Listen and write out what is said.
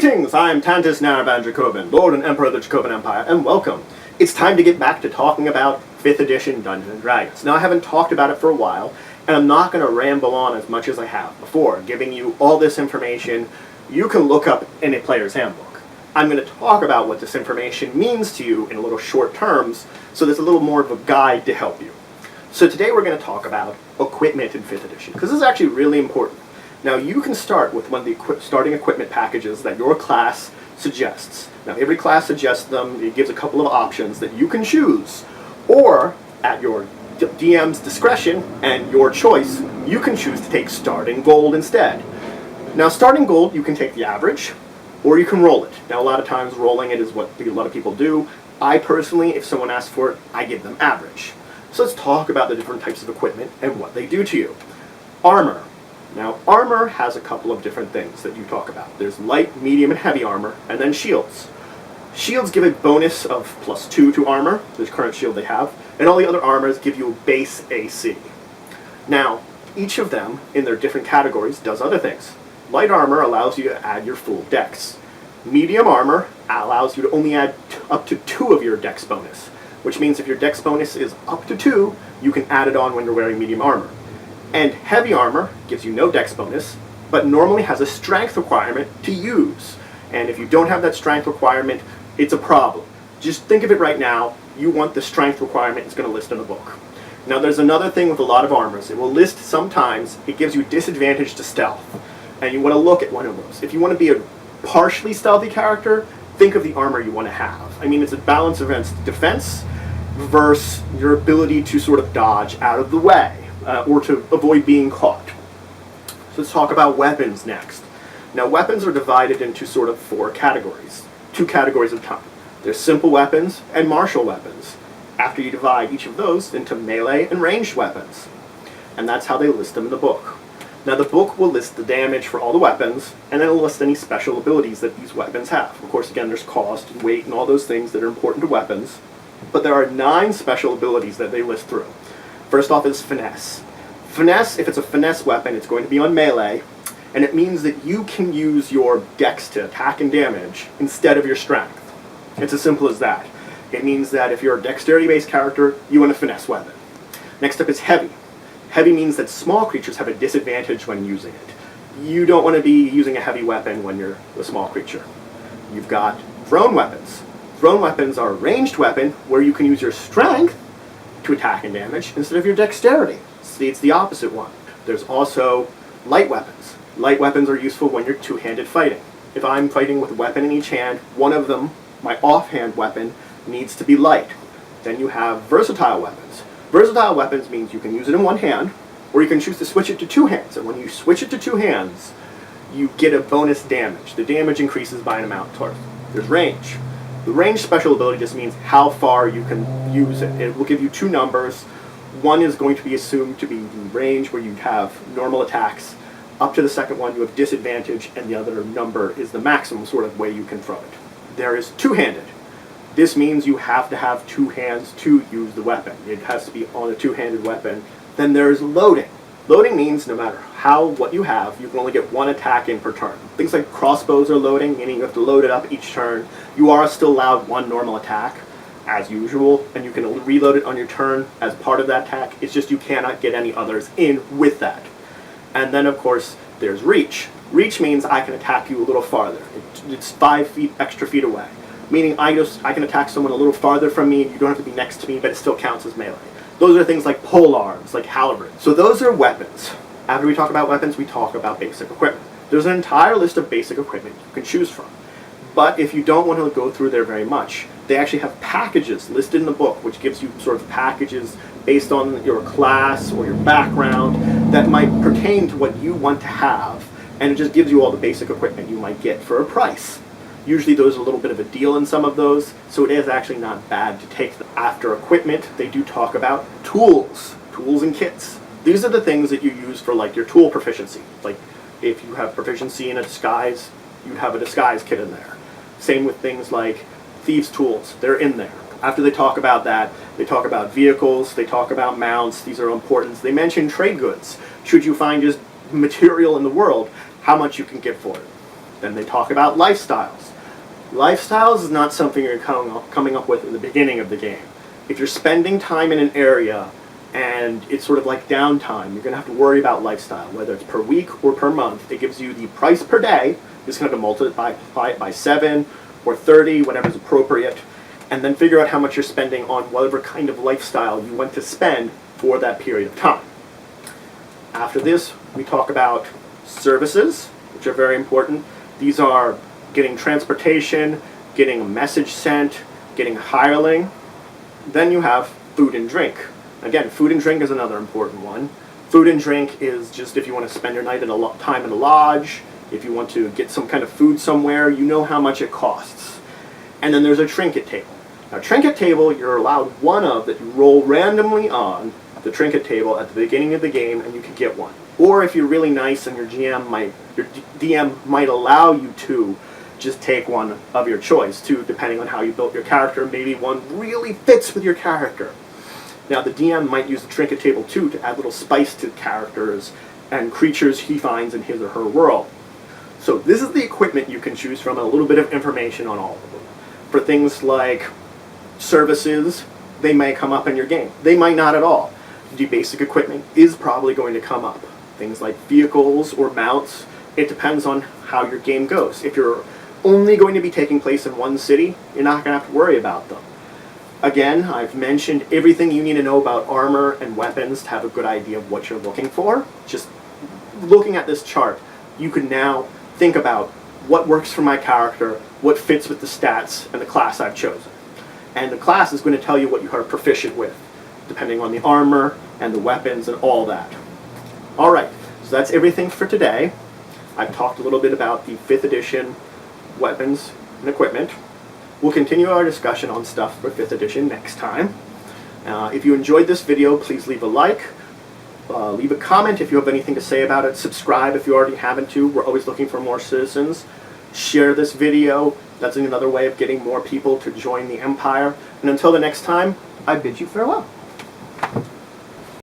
Greetings! I'm Tantus Naraban Dracovin, Lord and Emperor of the Dracovin Empire, and welcome. It's time to get back to talking about 5th edition Dungeons & Dragons. Now, I haven't talked about it for a while, and I'm not going to ramble on as much as I have before, giving you all this information you can look up in a player's handbook. I'm going to talk about what this information means to you in a little short terms, so there's a little more of a guide to help you. So today we're going to talk about equipment in 5th edition, because this is actually really important. Now, you can start with one of the starting equipment packages that your class suggests. Now, every class suggests them. It gives a couple of options that you can choose. Or, at your DM's discretion and your choice, you can choose to take starting gold instead. Now, starting gold, you can take the average, or you can roll it. Now, a lot of times, rolling it is what a lot of people do. I personally, if someone asks for it, I give them average. So let's talk about the different types of equipment and what they do to you. Armor. Now, armor has a couple of different things that you talk about. There's light, medium, and heavy armor, and then shields. Shields give a bonus of +2 to armor, the current shield they have, and all the other armors give you a base AC. Now, each of them, in their different categories, does other things. Light armor allows you to add your full dex. Medium armor allows you to only add up to 2 of your dex bonus, which means if your dex bonus is up to 2, you can add it on when you're wearing medium armor. And heavy armor gives you no dex bonus, but normally has a strength requirement to use. And if you don't have that strength requirement, it's a problem. Just think of it right now, you want the strength requirement it's going to list in the book. Now there's another thing with a lot of armors. It will list sometimes, it gives you disadvantage to stealth. And you want to look at one of those. If you want to be a partially stealthy character, think of the armor you want to have. I mean, it's a balance against defense versus your ability to sort of dodge out of the way. Or to avoid being caught. So let's talk about weapons next. Now, weapons are divided into sort of 4 categories, 2 categories at a time. There's simple weapons and martial weapons. After you divide each of those into melee and ranged weapons. And that's how they list them in the book. Now, the book will list the damage for all the weapons, and then it'll list any special abilities that these weapons have. Of course, again, there's cost and weight and all those things that are important to weapons. But there are 9 special abilities that they list through. First off is Finesse. Finesse, if it's a Finesse weapon, it's going to be on melee, and it means that you can use your dex to attack and damage instead of your strength. It's as simple as that. It means that if you're a dexterity-based character, you want a Finesse weapon. Next up is Heavy. Heavy means that small creatures have a disadvantage when using it. You don't want to be using a heavy weapon when you're a small creature. You've got Thrown weapons. Thrown weapons are a ranged weapon where you can use your strength to attack and damage instead of your dexterity. See, it's the opposite one. There's also light weapons. Light weapons are useful when you're two-handed fighting. If I'm fighting with a weapon in each hand, one of them, my offhand weapon, needs to be light. Then you have versatile weapons. Versatile weapons means you can use it in one hand, or you can choose to switch it to 2 hands. And when you switch it to 2 hands, you get a bonus damage. The damage increases by an amount. There's range. The range special ability just means how far you can use it. It will give you 2 numbers. One is going to be assumed to be the range where you have normal attacks. Up to the second one you have disadvantage, and the other number is the maximum sort of way you can throw it. There is two-handed. This means you have to have 2 hands to use the weapon. It has to be on a 2-handed weapon. Then there's loading. Loading means no matter what you have, you can only get 1 attack in per turn. Things like crossbows are loading, meaning you have to load it up each turn. You are still allowed 1 normal attack, as usual, and you can reload it on your turn as part of that attack. It's just you cannot get any others in with that. And then, of course, there's reach. Reach means I can attack you a little farther. It's 5 extra feet away, meaning I can attack someone a little farther from me. You don't have to be next to me, but it still counts as melee. Those are things like polearms, like halberds. So those are weapons. After we talk about weapons, we talk about basic equipment. There's an entire list of basic equipment you can choose from. But if you don't want to go through there very much, they actually have packages listed in the book, which gives you sort of packages based on your class or your background that might pertain to what you want to have. And it just gives you all the basic equipment you might get for a price. Usually there's a little bit of a deal in some of those, so it is actually not bad to take them. After equipment, they do talk about tools and kits. These are the things that you use for like your tool proficiency. Like if you have proficiency in a disguise, you'd have a disguise kit in there. Same with things like thieves' tools, they're in there. After they talk about that, they talk about vehicles, they talk about mounts, these are important. They mention trade goods. Should you find just material in the world, how much you can get for it. Then they talk about lifestyles. Lifestyles is not something you're coming up with in the beginning of the game. If you're spending time in an area and it's sort of like downtime, you're going to have to worry about lifestyle, whether it's per week or per month. It gives you the price per day. Just going to multiply it by 7 or 30, whatever's appropriate, and then figure out how much you're spending on whatever kind of lifestyle you want to spend for that period of time. After this, we talk about services, which are very important. These are getting transportation, getting a message sent, getting a hireling. Then you have food and drink. Again, food and drink is another important one. Food and drink is just if you want to spend your night at time in a lodge, if you want to get some kind of food somewhere, you know how much it costs. And then there's a trinket table. Now, trinket table, you're allowed one of that you roll randomly on the trinket table at the beginning of the game, and you can get one. Or if you're really nice and your DM might allow you to just take one of your choice too, depending on how you built your character. Maybe one really fits with your character. Now, the DM might use the trinket table too to add little spice to characters and creatures he finds in his or her world. So this is the equipment you can choose from, and a little bit of information on all of them. For things like services, they may come up in your game. They might not at all. The basic equipment is probably going to come up. Things like vehicles or mounts, it depends on how your game goes. If you're only going to be taking place in one city, you're not going to have to worry about them. Again, I've mentioned everything you need to know about armor and weapons to have a good idea of what you're looking for. Just looking at this chart, you can now think about what works for my character, what fits with the stats and the class I've chosen. And the class is going to tell you what you are proficient with, depending on the armor and the weapons and all that. Alright, so that's everything for today. I've talked a little bit about the 5th edition weapons and equipment. We'll continue our discussion on stuff for 5th edition next time. If you enjoyed this video, please leave a like. Leave a comment if you have anything to say about it. Subscribe if you already haven't to. We're always looking for more citizens. Share this video. That's another way of getting more people to join the Empire. And until the next time, I bid you farewell.